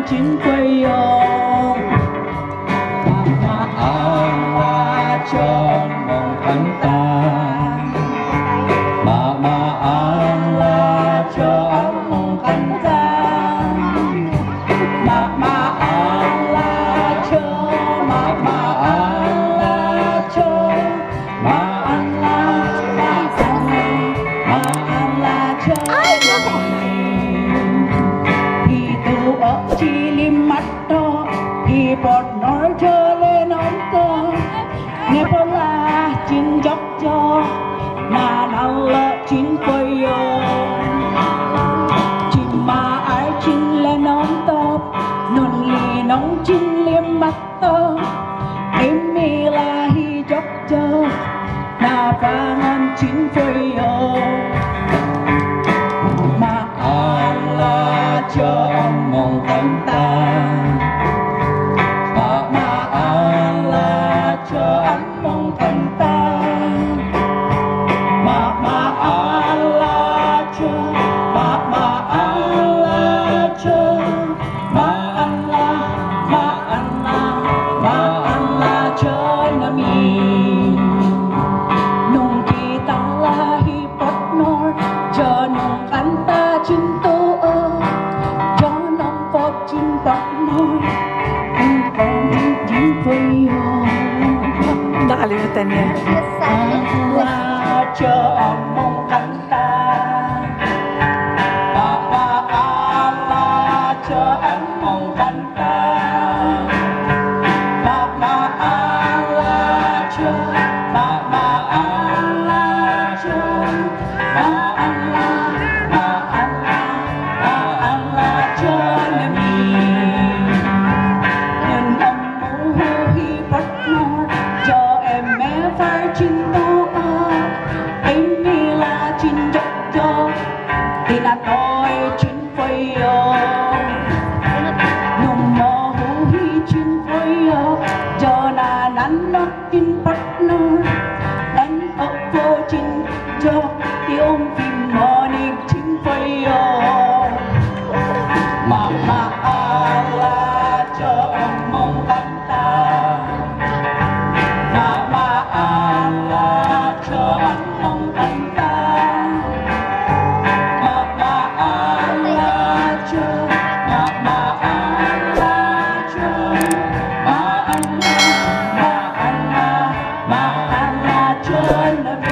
chính quê hương. Mà Allah cho mong khánh ta, mà Allah cho anh mong khánh ta, mà Allah cho, mà Allah cho, mà Allah cho. Itu cili mata, keyboard nor chole nonton, nepola chin jok jo, na nalla chin koyo, chin ma ai chin le nonton, non li nong chin liam mata, emila hi jok jo, na pangan chin koyo. Ma Allah cho mong khánh ta, mà Allah cho anh mong khánh ta, mà Allah cho, mà Allah cho, mà Allah cho nami. Nung kita lahi partner, cho nung kanta cinta, cho nung pot cinta partner, engkau cinta yo. Nakalimutan niya. Allah cho mong kanta, Allah cho anh mong kanta, Allah cho, Allah cho, Allah cho nami. Nên ông mô hi partner, cho em mẹ phải cinta, ini là chin jok jo, tina tôi chin phơi yo, nung mo hu hi chin phơi yo, cho na nan nó chin partner, nan ốc vô chin jo, ti ôm phim morning chin phơi yo. Mà Allah cho mong khánh ta, mà Allah cho anh mong khánh ta, mà Allah cho, mà Allah cho, mà Allah cho nami.